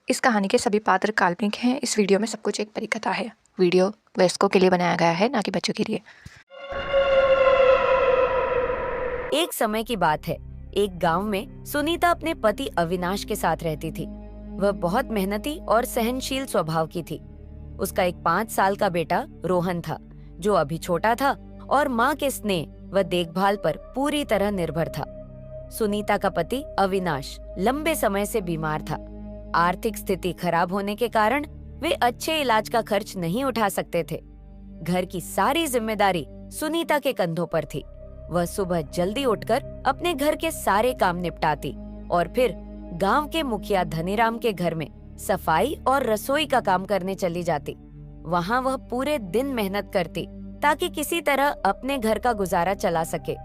इस कहानी के सभी पात्र काल्पनिक हैं। इस वीडियो में सब कुछ एक परिकथा है। वीडियो वयस्कों के लिए बनाया गया है, ना कि बच्चों के लिए। एक समय की बात है। एक गांव में सुनीता अपने पति अविनाश के साथ रहती थी। वह बहुत मेहनती और सहनशील स्वभाव की थी। उसका एक 5 साल का बेटा रोहन था, जो अभी छोटा था और माँ के स्नेह व देखभाल पर पूरी तरह निर्भर था। सुनीता का पति अविनाश लंबे समय से बीमार था। आर्थिक स्थिति खराब होने के कारण वे अच्छे इलाज का खर्च नहीं उठा सकते थे। घर की सारी जिम्मेदारी सुनीता के कंधों पर थी। वह सुबह जल्दी उठकर अपने घर के सारे काम निपटाती और फिर गांव के मुखिया धनीराम के घर में सफाई और रसोई का काम करने चली जाती। वहां वह पूरे दिन मेहनत करती ताकि किसी तरह अपने घर का गुजारा चला सके।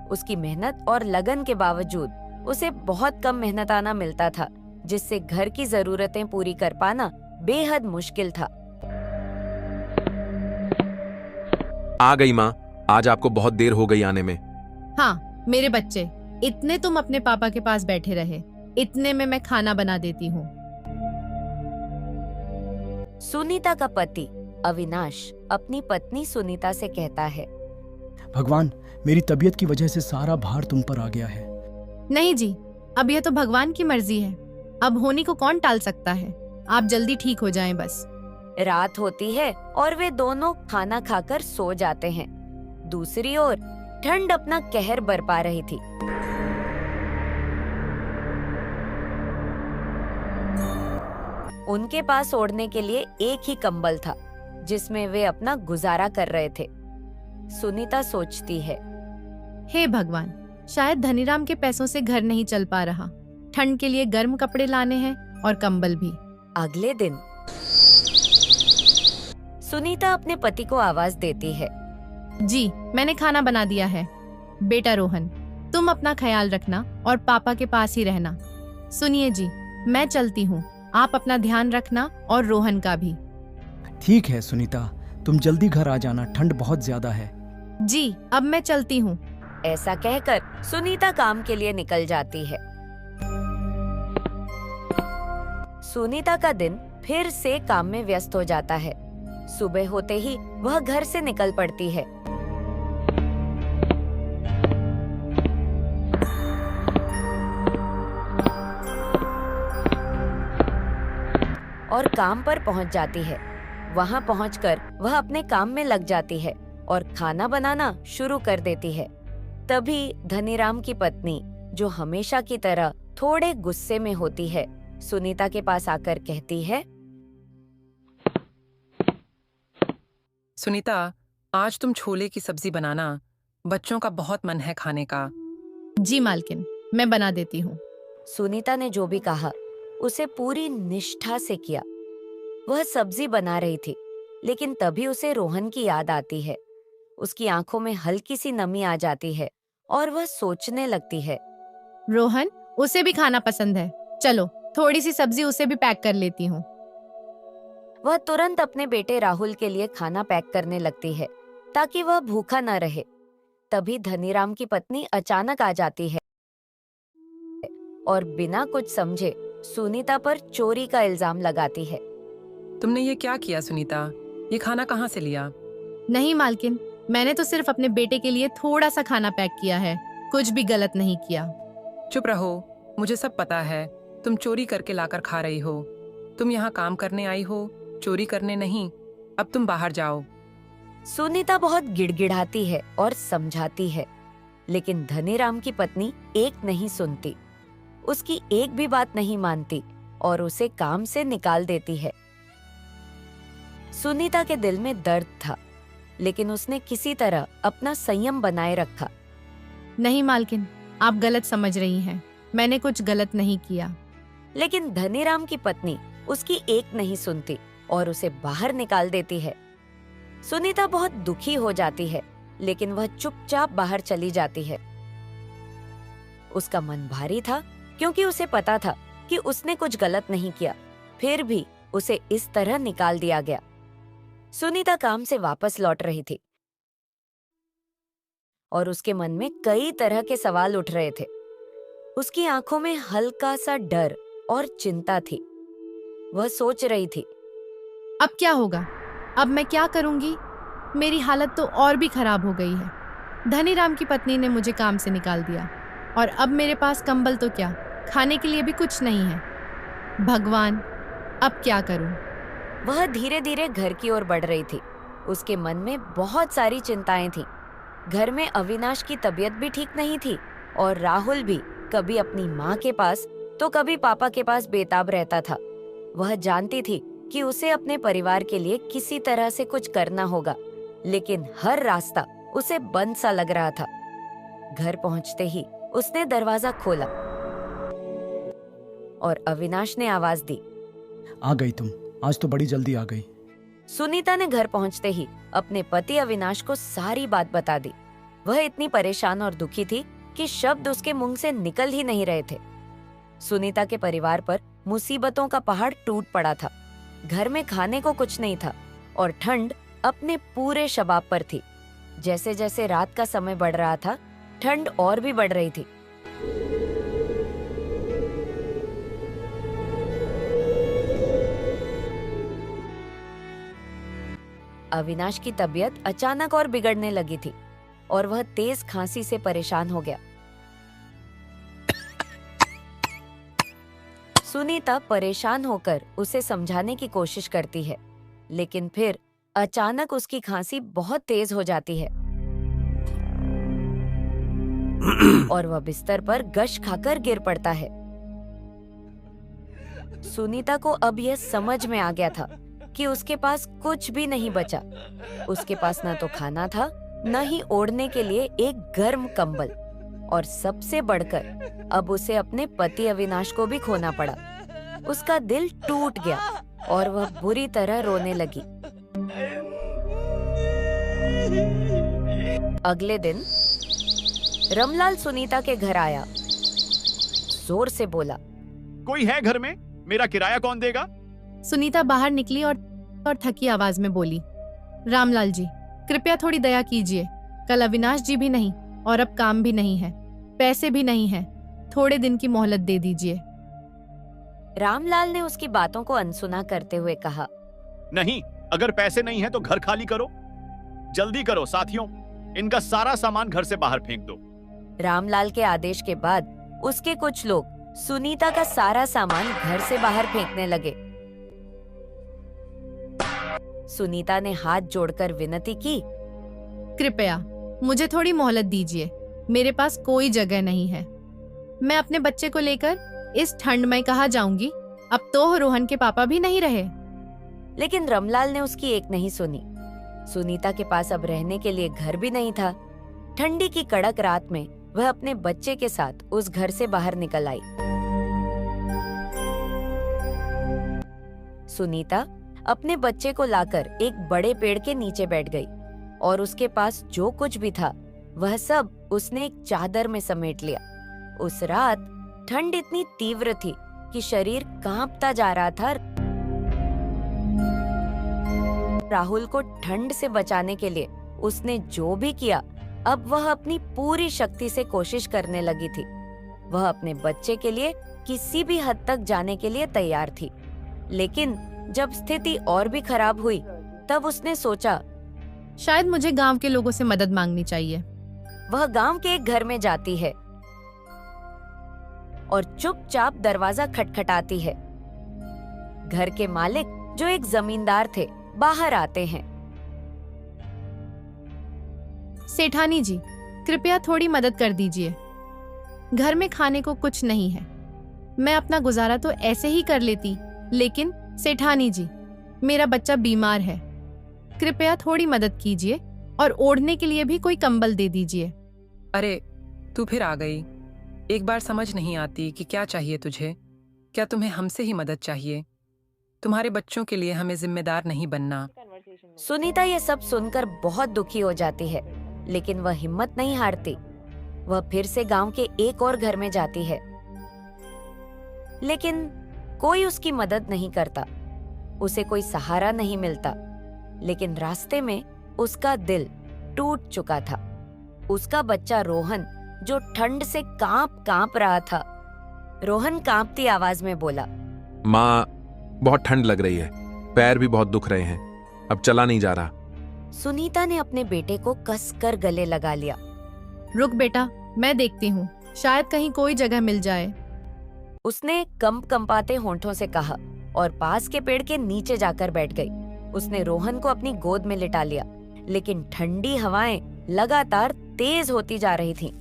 उसकी मेहनत और लगन के बावजूद उसे बहुत कम मेहनताना मिलता था, जिससे घर की जरूरतें पूरी कर पाना बेहद मुश्किल था। आ गई माँ, आज आपको बहुत देर हो गई आने में। हाँ मेरे बच्चे, इतने तुम अपने पापा के पास बैठे रहे, इतने में मैं खाना बना देती हूँ। सुनीता का पति अविनाश अपनी पत्नी सुनीता से कहता है, भगवान, मेरी तबीयत की वजह से सारा भार तुम पर आ गया है। नहीं जी, अब यह तो भगवान की मर्जी है। अब होनी को कौन टाल सकता है। आप जल्दी ठीक हो जाएं बस। रात होती है और वे दोनों खाना खाकर सो जाते हैं। दूसरी ओर ठंड अपना कहर बरपा रही थी। उनके पास ओढ़ने के लिए एक ही कंबल था, जिसमें वे अपना गुजारा कर रहे थे। सुनीता सोचती है, हे भगवान, शायद धनीराम के पैसों से घर नहीं चल पा रहा। ठंड के लिए गर्म कपड़े लाने हैं और कंबल भी। अगले दिन सुनीता अपने पति को आवाज देती है, जी मैंने खाना बना दिया है। बेटा रोहन, तुम अपना ख्याल रखना और पापा के पास ही रहना। सुनिए जी, मैं चलती हूँ, आप अपना ध्यान रखना और रोहन का भी। ठीक है सुनीता, तुम जल्दी घर आ जाना, ठंड बहुत ज्यादा है। जी अब मैं चलती हूँ। ऐसा कहकर सुनीता काम के लिए निकल जाती है। सुनीता का दिन फिर से काम में व्यस्त हो जाता है। सुबह होते ही वह घर से निकल पड़ती है। और काम पर पहुंच जाती है। वहां पहुंचकर वह अपने काम में लग जाती है और खाना बनाना शुरू कर देती है। तभी धनीराम की पत्नी, जो हमेशा की तरह थोड़े गुस्से में होती है, सुनीता के पास आकर कहती है, सुनीता, आज तुम छोले की सब्जी बनाना। बच्चों का बहुत मन है खाने का। जी मालकिन, मैं बना देती हूँ। सुनीता ने जो भी कहा उसे पूरी निष्ठा से किया। वह सब्जी बना रही थी, लेकिन तभी उसे रोहन की याद आती है। उसकी आंखों में हल्की सी नमी आ जाती है और वह सोचने लगती है, रोहन, उसे भी खाना पसंद है। चलो थोड़ी सी सब्जी उसे भी पैक कर लेती हूँ। वह तुरंत अपने बेटे राहुल के लिए खाना पैक करने लगती है ताकि वह भूखा न रहे। तभी धनीराम की पत्नी अचानक आ जाती है और बिना कुछ समझे सुनीता पर चोरी का इल्जाम लगाती है। तुमने ये क्या किया सुनीता? ये खाना कहाँ से लिया? नहीं मालकिन, मैंने तो सिर्फ अपने बेटे के लिए थोड़ा सा खाना पैक किया है, कुछ भी गलत नहीं किया। चुप रहो, मुझे सब पता है। तुम चोरी करके लाकर खा रही हो। तुम यहाँ काम करने आई हो, चोरी करने नहीं। अब तुम बाहर जाओ। सुनीता बहुत गिड़गिड़ाती है और समझाती है, लेकिन धनीराम की पत्नी एक नहीं सुनती। उसकी एक भी बात नहीं मानती और उसे काम से निकाल देती है। सुनीता के दिल में दर्द था, लेकिन उसने किसी तरह अपना संयम बनाए रखा। नहीं मालकिन, आप गलत समझ रही हैं। मैंने कुछ गलत नहीं किया। लेकिन धनीराम की पत्नी उसकी एक नहीं सुनती और उसे बाहर निकाल देती है। सुनीता बहुत दुखी हो जाती है, लेकिन वह चुपचाप बाहर चली जाती है। उसका मन भारी था, क्योंकि उसे पता था कि उसने कुछ गलत नहीं किया, फिर भी उसे इस तरह निकाल दिया गया। सुनीता काम से वापस लौट रही थी और उसके मन में कई तरह के सवाल उठ रहे थे। उसकी आंखों में हल्का सा डर और चिंता थी। वह सोच रही थी। अब क्या होगा? अब मैं क्या करूंगी? मेरी हालत तो और भी खराब हो गई है। धनीराम की पत्नी ने मुझे काम से निकाल दिया और अब मेरे पास कंबल तो क्या, खाने के लिए भी कुछ नहीं है। भगवान, अब क्या करूं? वह धीरे धीरे घर की ओर बढ़ रही थी। उसके मन में बहुत सारी चिंताएं थीं। घर में अविनाश की तबीयत भी ठीक नहीं थी और राहुल भी कभी अपनी माँ के पास तो कभी पापा के पास बेताब रहता था। वह जानती थी कि उसे अपने परिवार के लिए किसी तरह से कुछ करना होगा, लेकिन हर रास्ता उसे बंद सा लग रहा था। घर पहुंचते ही उसने दरवाजा खोला और अविनाश ने आवाज दी। आ गई तुम, आज तो बड़ी जल्दी आ गई। सुनीता ने घर पहुंचते ही अपने पति अविनाश को सारी बात बता दी। वह इतनी परेशान और दुखी थी कि शब्द उसके मुंह से निकल ही नहीं रहे थे। सुनीता के परिवार पर मुसीबतों का पहाड़ टूट पड़ा था। घर में खाने को कुछ नहीं था और ठंड अपने पूरे शबाब पर थी। जैसे जैसे रात का समय बढ़ रहा था, ठंड और भी बढ़ रही थी। अविनाश की तबीयत अचानक और बिगड़ने लगी थी और वह तेज खांसी से परेशान हो गया। सुनीता परेशान होकर उसे समझाने की कोशिश करती है, लेकिन फिर अचानक उसकी खांसी बहुत तेज हो जाती है और वह बिस्तर पर गश खाकर गिर पड़ता है। सुनीता को अब यह समझ में आ गया था कि उसके पास कुछ भी नहीं बचा। उसके पास न तो खाना था, न ही ओढ़ने के लिए एक गर्म कंबल, और सबसे बढ़कर अब उसे अपने पति अविनाश को भी खोना पड़ा। उसका दिल टूट गया और वह बुरी तरह रोने लगी। अगले दिन रमलाल सुनीता के घर आया। जोर से बोला, कोई है घर में? मेरा किराया कौन देगा? सुनीता बाहर निकली और थकी आवाज में बोली, रामलाल जी, कृपया थोड़ी दया कीजिए। कल अविनाश जी भी नहीं और अब काम भी नहीं है, पैसे भी नहीं है। थोड़े दिन की मोहलत दे दीजिए। रामलाल ने उसकी बातों को अनसुना करते हुए कहा, नहीं, अगर पैसे नहीं है तो घर खाली करो। जल्दी करो साथियों, इनका सारा सामान घर से बाहर फेंक दो। रामलाल के आदेश के बाद उसके कुछ लोग सुनीता का सारा सामान घर से बाहर फेंकने लगे। सुनीता ने हाथ जोड़कर विनती की, कृपया मुझे थोड़ी मोहलत दीजिए। मेरे पास कोई जगह नहीं है। मैं अपने बच्चे को लेकर इस ठंड में कहाँ जाऊंगी? अब तो रोहन के पापा भी नहीं रहे। लेकिन रमलाल ने उसकी एक नहीं सुनी। सुनीता के पास अब रहने के लिए घर भी नहीं था। ठंडी की कड़क रात में वह अपने बच्चे के साथ उस घर से बाहर निकल आई। सुनीता अपने बच्चे को लाकर एक बड़े पेड़ के नीचे बैठ गई और उसके पास जो कुछ भी था वह सब उसने एक चादर में समेट लिया। उस रात ठंड इतनी तीव्र थी कि शरीर कांपता जा रहा था। राहुल को ठंड से बचाने के लिए उसने जो भी किया, अब वह अपनी पूरी शक्ति से कोशिश करने लगी थी। वह अपने बच्चे के लिए किसी भी हद तक जाने के लिए तैयार थी। लेकिन जब स्थिति और भी खराब हुई, तब उसने सोचा, शायद मुझे गांव के लोगों से मदद मांगनी चाहिए। वह गांव के एक घर में जाती है और चुपचाप दरवाजा खटखटाती है। घर के मालिक, जो एक जमींदार थे, बाहर आते हैं। सेठानी जी, कृपया थोड़ी मदद कर दीजिए। घर में खाने को कुछ नहीं है। मैं अपना गुजारा तो ऐसे ही कर लेती, लेकिन सेठानी जी, मेरा बच्चा बीमार है। कृपया थोड़ी मदद कीजिए और ओढ़ने के लिए भी कोई कंबल दे दीजिए। अरे, तू फिर आ गई। एक बार समझ नहीं आती कि क्या चाहिए तुझे। क्या तुम्हें हमसे ही मदद चाहिए? तुम्हारे बच्चों के लिए हमें जिम्मेदार नहीं बनना। सुनीता ये सब सुनकर बहुत दुखी हो जाती है, लेकिन वह हिम्मत नहीं हारती। वह फिर से गांव के एक और घर में जाती है, लेकिन कोई उसकी मदद नहीं करता। उसे कोई सहारा नहीं मिलता। लेकिन रास्ते में उसका दिल टूट चुका था। उसका बच्चा रोहन, जो ठंड से कांप रहा था। रोहन कांपती आवाज में बोला, माँ, बहुत ठंड लग रही है, पैर भी बहुत दुख रहे हैं, अब चला नहीं जा रहा। सुनीता ने अपने बेटे को कसकर गले लगा लिया। रुक बेटा, मैं देखती हूँ, शायद कहीं कोई जगह मिल जाए। उसने कंपाते होंठों से कहा और पास के पेड़ के नीचे जाकर बैठ गई। उसने रोहन को अपनी गोद में लिटा लिया, लेकिन ठंडी हवाएं लगातार तेज होती जा रही थीं।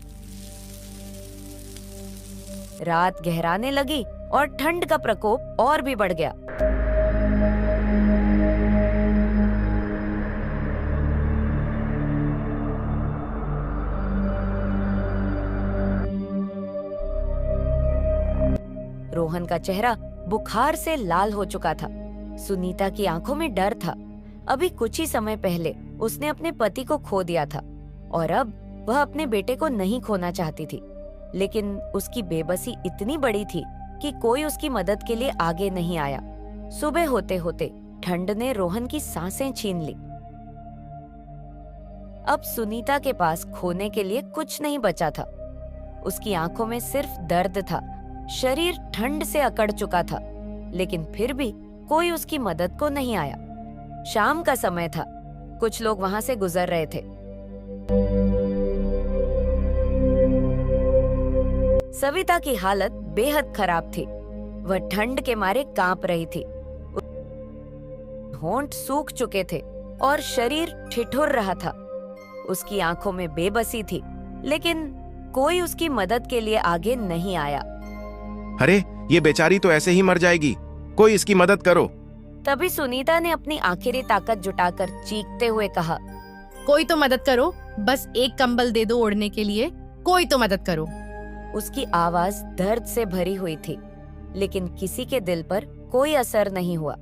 रात गहराने लगी और ठंड का प्रकोप और भी बढ़ गया। रोहन का चेहरा बुखार से लाल हो चुका था। सुनीता की आंखों में डर था। अभी कुछ ही समय पहले उसने अपने पति को खो दिया था और अब वह अपने बेटे को नहीं खोना चाहती थी, लेकिन उसकी बेबसी इतनी बड़ी थी कि कोई उसकी मदद के लिए आगे नहीं आया। सुबह होते होते ठंड ने रोहन की सांसें छीन ली। अब सुनीता के पास खोने के लिए कुछ नहीं बचा था। उसकी आंखों में सिर्फ दर्द था, शरीर ठंड से अकड़ चुका था, लेकिन फिर भी कोई उसकी मदद को नहीं आया। शाम का समय था, कुछ लोग वहां से गुजर रहे थे। सविता की हालत बेहद खराब थी। वह ठंड के मारे कांप रही थी। होंठ सूख चुके थे और शरीर ठिठुर रहा था। उसकी आंखों में बेबसी थी, लेकिन कोई उसकी मदद के लिए आगे नहीं आया। अरे, ये बेचारी तो ऐसे ही मर जाएगी, कोई इसकी मदद करो। तभी सुनीता ने अपनी आखिरी ताकत जुटाकर चीखते हुए कहा, कोई तो मदद करो, बस एक कंबल दे दो ओढ़ने के लिए, कोई तो मदद करो। उसकी आवाज दर्द से भरी हुई थी, लेकिन किसी के दिल पर कोई असर नहीं हुआ।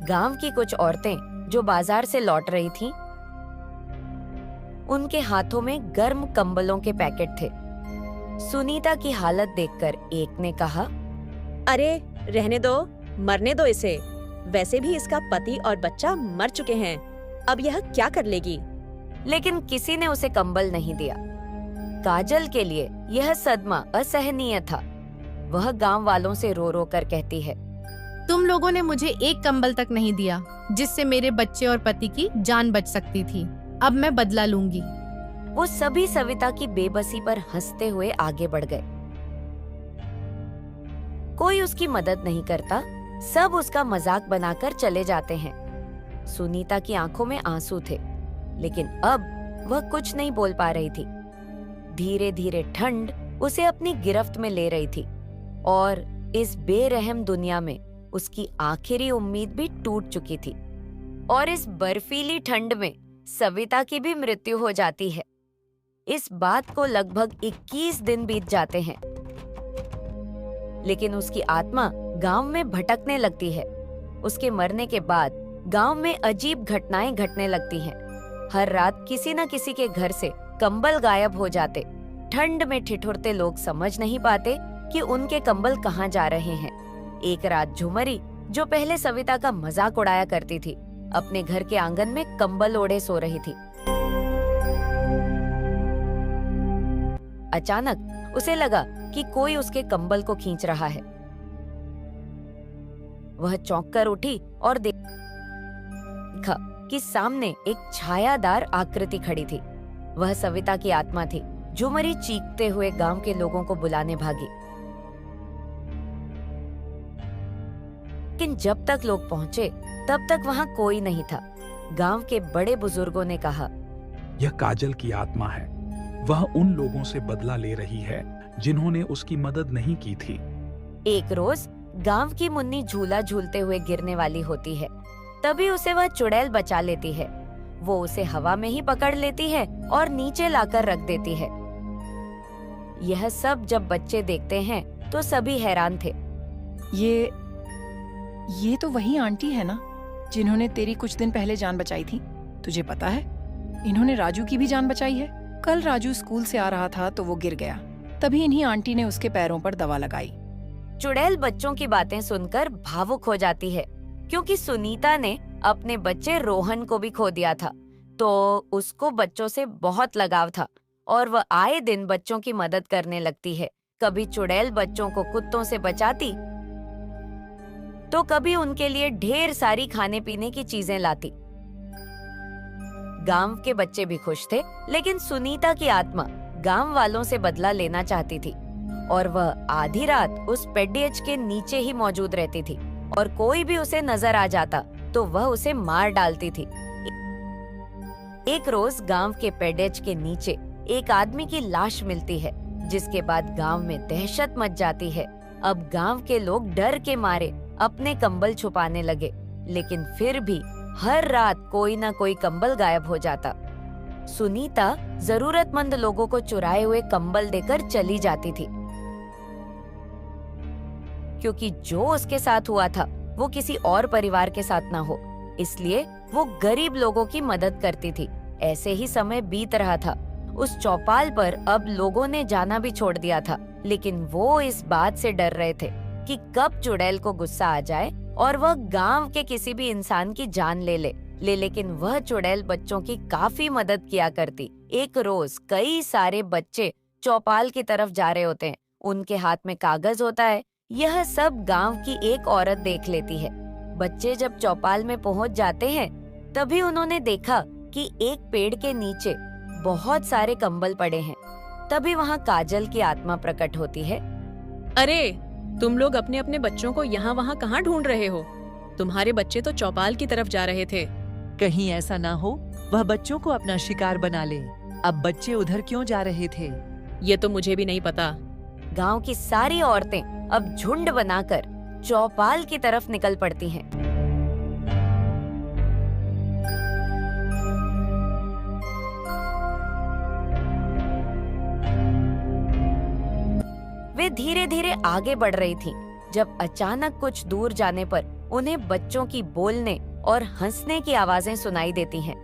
गांव की कुछ औरतें जो बाजार से लौट रही थीं, उनके हाथों में गर्म कंबलों के पैकेट थे। सुनीता की हालत देखकर एक ने कहा, अरे रहने दो, मरने दो इसे, वैसे भी इसका पति और बच्चा मर चुके हैं, अब यह क्या कर लेगी। लेकिन किसी ने उसे कंबल नहीं दिया। काजल के लिए यह सदमा असहनीय था। वह गांव वालों से रो रो कर कहती है, तुम लोगों ने मुझे एक कंबल तक नहीं दिया, जिससे मेरे बच्चे और पति की जान बच सकती थी। अब मैं बदला लूंगी। वो सभी सविता की बेबसी पर हंसते हुए आगे बढ़ गए। कोई उसकी मदद नहीं करता, सब उसका मजाक बनाकर चले जाते हैं। सुनीता की आंखों में आंसू थे, लेकिन अब वह कुछ नहीं बोल पा रही थी। धीरे धीरे ठंड उसे अपनी गिरफ्त में ले रही थी और इस बेरहम दुनिया में उसकी आखिरी उम्मीद भी टूट चुकी थी। और इस बर्फीली ठंड में सविता की भी मृत्यु हो जाती है। इस बात को लगभग 21 दिन बीत जाते हैं, लेकिन उसकी आत्मा गांव में भटकने लगती है। उसके मरने के बाद गांव में अजीब घटनाएं घटने लगती हैं। हर रात किसी न किसी के घर से कंबल गायब हो जाते। ठंड में ठिठुरते लोग समझ नहीं पाते कि उनके कंबल कहाँ जा रहे हैं। एक रात झुमरी, जो पहले सविता का मजाक उड़ाया करती थी, अपने घर के आंगन में कंबल ओढ़े सो रही थी। अचानक उसे लगा कि कोई उसके कंबल को खींच रहा है। वह चौंक कर उठी और देखा कि सामने एक छायादार आकृति खड़ी थी। वह सविता की आत्मा थी। झुमरी चीखते हुए गांव के लोगों को बुलाने भागी, लेकिन जब तक लोग पहुंचे तब तक वहां कोई नहीं था। गांव के बड़े बुजुर्गों ने कहा, यह काजल की आत्मा है। वह उन लोगों से बदला ले रही है जिन्होंने उसकी मदद नहीं की थी। एक रोज गांव की मुन्नी झूला झूलते हुए गिरने वाली होती है। तभी उसे वह चुड़ैल बचा लेती है। वो उसे हवा में ही पकड़ लेती है और नीचे लाकर रख देती है। यह सब जब बच्चे देखते हैं तो सभी हैरान थे। ये तो वही आंटी है ना, जिन्होंने तेरी कुछ दिन पहले जान बचाई थी। तुझे पता है, इन्होंने राजू की भी जान बचाई है। कल राजू स्कूल से आ रहा था तो वो गिर गया, तभी इन्हीं आंटी ने उसके पैरों पर दवा लगाई। चुड़ैल बच्चों की बातें सुनकर भावुक हो जाती है, क्योंकि सुनीता ने अपने बच्चे रोहन को भी खो दिया था, तो उसको बच्चों से बहुत लगाव था और वह आए दिन बच्चों की मदद करने लगती है। कभी चुड़ैल बच्चों को कुत्तों से बचाती तो कभी उनके लिए ढेर सारी खाने पीने की चीजें लाती। गांव के बच्चे भी खुश थे, लेकिन सुनीता की आत्मा गांव वालों से बदला लेना चाहती थी और वह आधी रात उस पेडियज के नीचे ही मौजूद रहती थी और कोई भी उसे नजर आ जाता तो वह उसे मार डालती थी। एक रोज गांव के पेडियज के नीचे एक आदमी की लाश मिलती है, जिसके बाद गांव में दहशत मच जाती है। अब गांव के लोग डर के मारे अपने कंबल छुपाने लगे, लेकिन फिर भी हर रात कोई ना कोई कंबल गायब हो जाता। सुनीता जरूरतमंद लोगों को चुराए हुए कंबल देकर चली जाती थी, क्योंकि जो उसके साथ हुआ था वो किसी और परिवार के साथ ना हो, इसलिए वो गरीब लोगों की मदद करती थी। ऐसे ही समय बीत रहा था। उस चौपाल पर अब लोगों ने जाना भी छोड़ दिया था, लेकिन वो इस बात से डर रहे थे कि कब चुड़ैल को गुस्सा आ जाए और वह गांव के किसी भी इंसान की जान ले ले। लेकिन वह चुड़ैल बच्चों की काफी मदद किया करती। एक रोज कई सारे बच्चे चौपाल की तरफ जा रहे होते हैं, उनके हाथ में कागज होता है। यह सब गांव की एक औरत देख लेती है। बच्चे जब चौपाल में पहुंच जाते हैं, तभी उन्होंने देखा कि एक पेड़ के नीचे बहुत सारे कंबल पड़े हैं। तभी वहाँ काजल की आत्मा प्रकट होती है। अरे, तुम लोग अपने अपने बच्चों को यहाँ वहाँ कहाँ ढूंढ रहे हो? तुम्हारे बच्चे तो चौपाल की तरफ जा रहे थे। कहीं ऐसा ना हो वह बच्चों को अपना शिकार बना ले। अब बच्चे उधर क्यों जा रहे थे? ये तो मुझे भी नहीं पता। गांव की सारी औरतें अब झुंड बनाकर चौपाल की तरफ निकल पड़ती हैं। वे धीरे धीरे आगे बढ़ रही थीं, जब अचानक कुछ दूर जाने पर उन्हें बच्चों की बोलने और हंसने की आवाजें सुनाई देती हैं।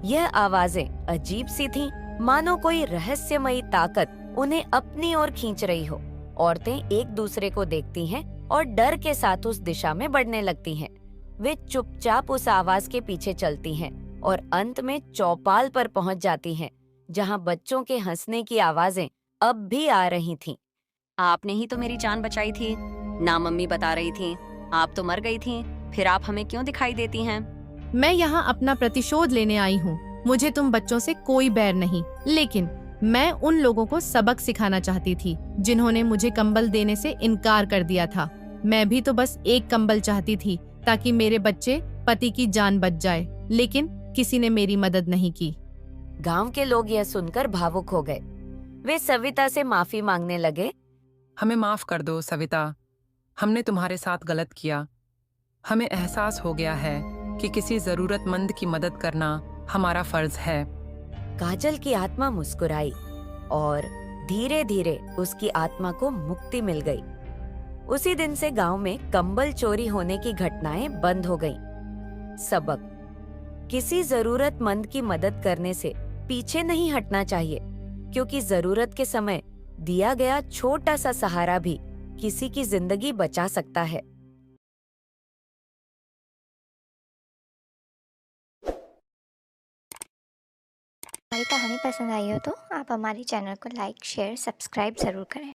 यह आवाजें अजीब सी थीं, मानो कोई रहस्यमयी ताकत उन्हें अपनी ओर खींच रही हो। औरतें एक दूसरे को देखती हैं और डर के साथ उस दिशा में बढ़ने लगती हैं। वे चुपचाप उस आवाज के पीछे चलती हैं और अंत में चौपाल पर पहुंच जाती हैं, जहां बच्चों के हंसने की आवाजें अब भी आ रही थीं। आपने ही तो मेरी जान बचाई थी ना, मम्मी बता रही थी। आप तो मर गई थी, फिर आप हमें क्यों दिखाई देती हैं? मैं यहाँ अपना प्रतिशोध लेने आई हूँ। मुझे तुम बच्चों से कोई बैर नहीं, लेकिन मैं उन लोगों को सबक सिखाना चाहती थी जिन्होंने मुझे कंबल देने से इनकार कर दिया था। मैं भी तो बस एक कंबल चाहती थी ताकि मेरे बच्चे पति की जान बच जाए, लेकिन किसी ने मेरी मदद नहीं की। गांव के लोग यह सुनकर भावुक हो गए। वे सविता से माफी मांगने लगे। हमें माफ कर दो सविता, हमने तुम्हारे साथ गलत किया। हमें एहसास हो गया है कि किसी जरूरतमंद की मदद करना हमारा फर्ज है। काजल की आत्मा मुस्कुराई और धीरे धीरे उसकी आत्मा को मुक्ति मिल गई। उसी दिन से गांव में कंबल चोरी होने की घटनाएं बंद हो गईं। सबक: किसी जरूरतमंद की मदद करने से पीछे नहीं हटना चाहिए, क्योंकि जरूरत के समय दिया गया छोटा सा सहारा भी किसी की जिंदगी बचा सकता है। हमारी कहानी पसंद आई हो तो आप हमारे चैनल को लाइक, शेयर, सब्सक्राइब जरूर करें।